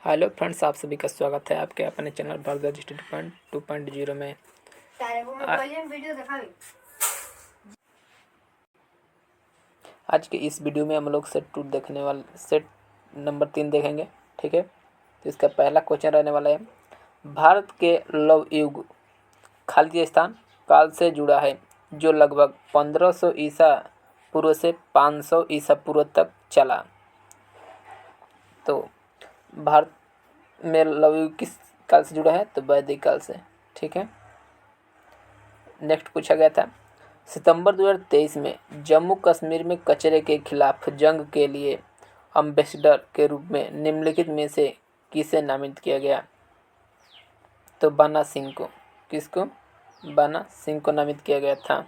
Hello friends, आप सभी का स्वागत है आपके अपने चैनल भारत स्टडी 2.0 में। आज के इस वीडियो में हम लोग सेट नंबर 3 देखेंगे। ठीक है, तो इसका पहला क्वेश्चन रहने वाला है, भारत के लौह युग खालिस्तान काल से जुड़ा है जो लगभग 1500 ईसा पूर्व से 500 ईसा पूर्व तक चला। तो भारत में लौह युग किस काल से जुड़ा है? तो वैदिक काल से। ठीक है, नेक्स्ट पूछा गया था, सितंबर 2023 में जम्मू कश्मीर में कचरे के खिलाफ जंग के लिए एम्बेसडर के रूप में निम्नलिखित में से किसे नामित किया गया? तो बाना सिंह को। किसको? बाना सिंह को नामित किया गया था।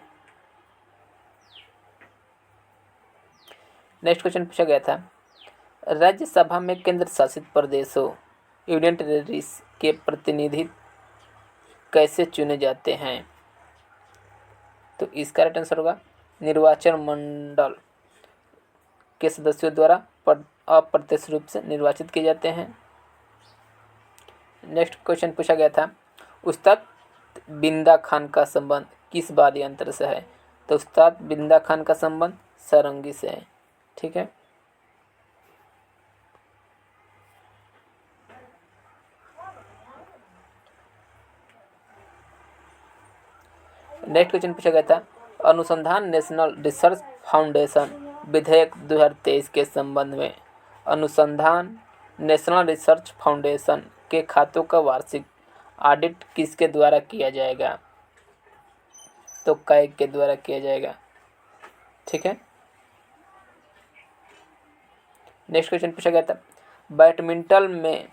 नेक्स्ट क्वेश्चन पूछा गया था, राज्यसभा में केंद्र शासित प्रदेशों यूनियन टेरिटरीज के प्रतिनिधि कैसे चुने जाते हैं? तो इसका राइट आंसर होगा, निर्वाचन मंडल के सदस्यों द्वारा अप्रत्यक्ष रूप से निर्वाचित किए जाते हैं। नेक्स्ट क्वेश्चन पूछा गया था, उस्ताद बिंदा खान का संबंध किस वाद्य यंत्र से है? तो उस्ताद बिंदा खान का संबंध सारंगी से है। ठीक है, नेक्स्ट क्वेश्चन पूछा गया था, अनुसंधान नेशनल रिसर्च फाउंडेशन विधेयक 2023 के संबंध में अनुसंधान नेशनल रिसर्च फाउंडेशन के खातों का वार्षिक ऑडिट किसके द्वारा किया जाएगा? तो कैग के द्वारा किया जाएगा। ठीक है, नेक्स्ट क्वेश्चन पूछा गया था, बैडमिंटन में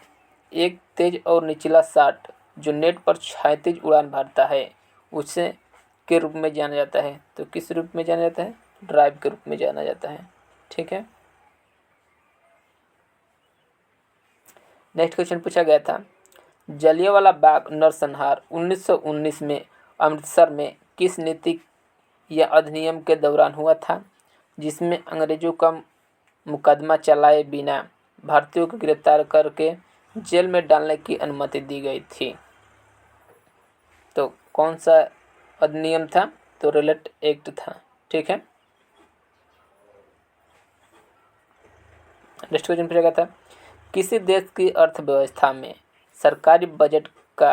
एक तेज और निचला शॉट जो नेट पर क्षैतिज उड़ान भरता है उसे के रूप में जाना जाता है? तो किस रूप में जाना जाता है? ड्राइव के रूप में जाना जाता है। ठीक है, नेक्स्ट क्वेश्चन पूछा गया था, जलियांवाला बाग नरसंहार 1919 में अमृतसर में किस नीति या अधिनियम के दौरान हुआ था जिसमें अंग्रेजों का मुकदमा चलाए बिना भारतीयों को गिरफ्तार करके जेल में डालने की अनुमति दी गई थी? तो कौन सा अधिनियम था? तो रेलेट एक्ट था। ठीक है, नेक्स्ट क्वेश्चन पूछा गया था, किसी देश की अर्थव्यवस्था में सरकारी बजट का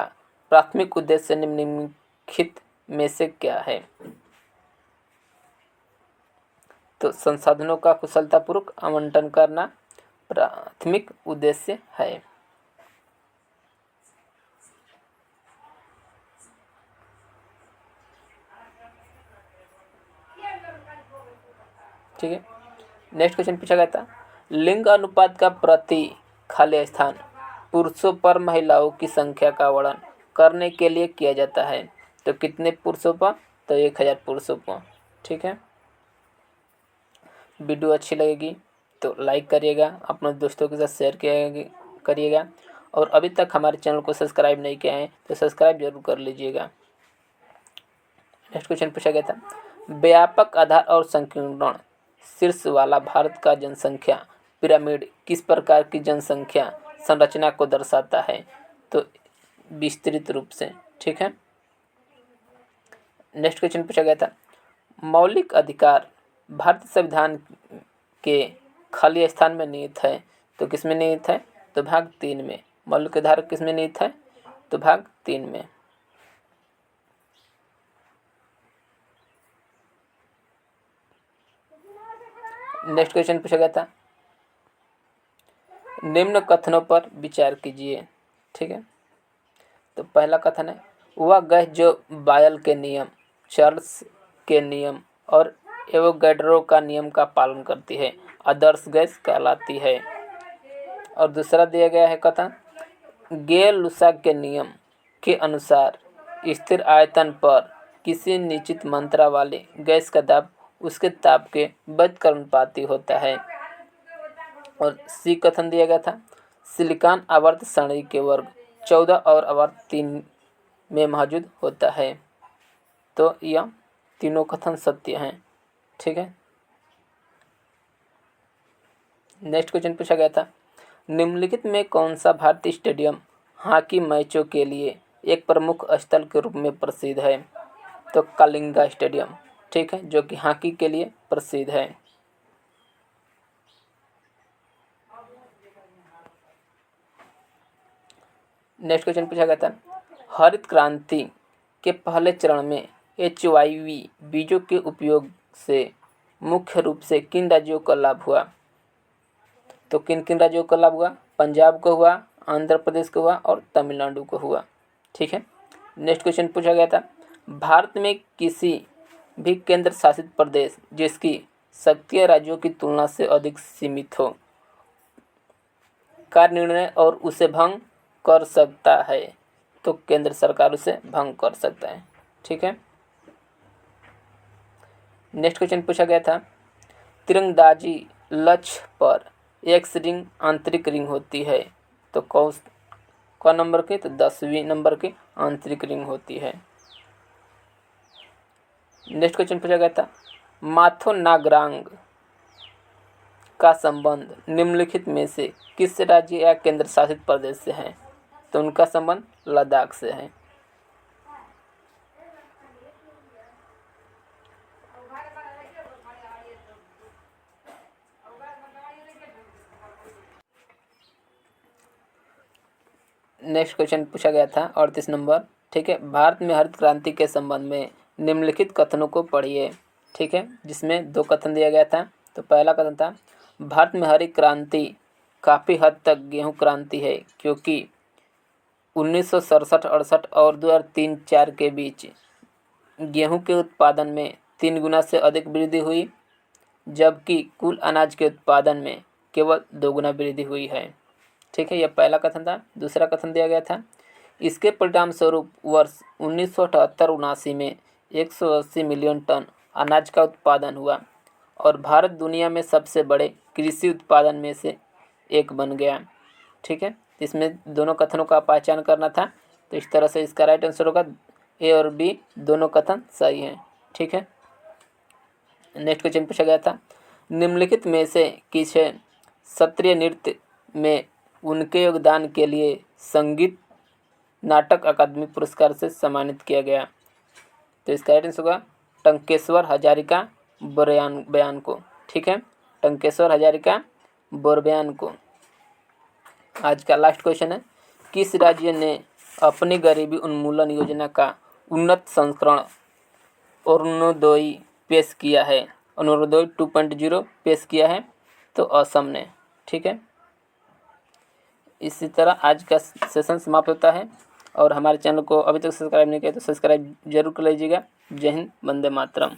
प्राथमिक उद्देश्य निम्नलिखित में से क्या है? तो संसाधनों का कुशलतापूर्वक आवंटन करना प्राथमिक उद्देश्य है। ठीक है, नेक्स्ट क्वेश्चन पूछा गया था, लिंग अनुपात का प्रति खाली स्थान पुरुषों पर महिलाओं की संख्या का वर्णन करने के लिए किया जाता है? तो कितने पुरुषों पर? तो 1000 पुरुषों पर। ठीक है, वीडियो अच्छी लगेगी तो लाइक करिएगा, अपने दोस्तों के साथ शेयर करिएगा और अभी तक हमारे चैनल को सब्सक्राइब नहीं किया है तो सब्सक्राइब जरूर कर लीजिएगा। नेक्स्ट क्वेश्चन पूछा गया था, व्यापक आधार और संकीर्ण शीर्ष वाला भारत का जनसंख्या पिरामिड किस प्रकार की जनसंख्या संरचना को दर्शाता है? तो विस्तृत रूप से। ठीक है, नेक्स्ट क्वेश्चन पूछा गया था, मौलिक अधिकार भारतीय संविधान के खाली स्थान में निहित है? तो किस में निहित है? तो भाग 3 में। मौलिक अधिकार किस में निहित है? तो भाग 3 में। नेक्स्ट क्वेश्चन पूछा गया था, निम्न कथनों पर विचार कीजिए। ठीक है, तो पहला कथन है, वह गैस जो बायल के नियम, चार्ल्स के नियम और एवोगैड्रो का नियम का पालन करती है आदर्श गैस कहलाती है। और दूसरा दिया गया है कथन, गेल लुसा के नियम के अनुसार स्थिर आयतन पर किसी निश्चित मात्रा वाले गैस का दाब उसके ताप के व्युत्क्रमानुपाती होता है। और सी कथन दिया गया था, सिलिकॉन आवर्त सारणी के वर्ग 14 और आवर्त 3 में मौजूद होता है। तो यह तीनों कथन सत्य हैं। ठीक है, नेक्स्ट क्वेश्चन पूछा गया था, निम्नलिखित में कौन सा भारतीय स्टेडियम हॉकी मैचों के लिए एक प्रमुख स्थल के रूप में प्रसिद्ध है? तो कलिंगा स्टेडियम, ठीक है, जो कि हॉकी के लिए प्रसिद्ध है। नेक्स्ट क्वेश्चन पूछा गया था, हरित क्रांति के पहले चरण में HYV बीजों के उपयोग से मुख्य रूप से किन राज्यों को लाभ हुआ? तो किन किन राज्यों को लाभ हुआ? पंजाब को हुआ, आंध्र प्रदेश को हुआ और तमिलनाडु को हुआ, ठीक है। नेक्स्ट क्वेश्चन पूछा गया था, भारत में किसी भी केंद्र शासित प्रदेश जिसकी शक्तियाँ राज्यों की तुलना से अधिक सीमित हो का निर्णय और उसे भंग कर सकता है? तो केंद्र सरकार उसे भंग कर सकता है, ठीक है। नेक्स्ट क्वेश्चन पूछा गया था, तीरंदाजी लक्ष्य पर एक्स रिंग आंतरिक रिंग होती है, तो कौन नंबर की? तो 10वीं नंबर की आंतरिक रिंग होती है। नेक्स्ट क्वेश्चन पूछा गया था, माथो नागरांग का संबंध निम्नलिखित में से किस राज्य या केंद्र शासित प्रदेश से है? तो उनका संबंध लद्दाख से है। नेक्स्ट क्वेश्चन पूछा गया था 38 नंबर, ठीक है, भारत में हरित क्रांति के संबंध में निम्नलिखित कथनों को पढ़िए, ठीक है, जिसमें 2 कथन दिया गया था। तो पहला कथन था, भारत में हरित क्रांति काफ़ी हद तक गेहूं क्रांति है, क्योंकि 1967-68 और 2003-04 के बीच गेहूं के उत्पादन में 3 गुना से अधिक वृद्धि हुई, जबकि कुल अनाज के उत्पादन में केवल 2 गुना वृद्धि हुई है, ठीक है। यह पहला कथन था। दूसरा कथन दिया गया था, इसके परिणाम स्वरूप वर्ष 1978-79 में 180 मिलियन टन अनाज का उत्पादन हुआ और भारत दुनिया में सबसे बड़े कृषि उत्पादन में से एक बन गया, ठीक है। इसमें दोनों कथनों का पहचान करना था, तो इस तरह से इसका राइट आंसर होगा ए और बी, दोनों कथन सही हैं, ठीक है। नेक्स्ट क्वेश्चन पूछा गया था, निम्नलिखित में से किसे शास्त्रीय नृत्य में उनके योगदान के लिए संगीत नाटक अकादमी पुरस्कार से सम्मानित किया गया? तो इसका राइट आंसर होगा टंकेश्वर हजारिका बोरबयान को, ठीक है, टंकेश्वर हजारिका बोरबयान को। आज का लास्ट क्वेश्चन है, किस राज्य ने अपनी गरीबी उन्मूलन योजना का उन्नत संस्करण अरुणोदय पेश किया है? अरुणोदय 2.0 पेश किया है, तो असम ने, ठीक है। इसी तरह आज का सेशन समाप्त होता है और हमारे चैनल को अभी तक सब्सक्राइब नहीं किया तो सब्सक्राइब जरूर कर लीजिएगा। जय हिंद, वंदे मातरम।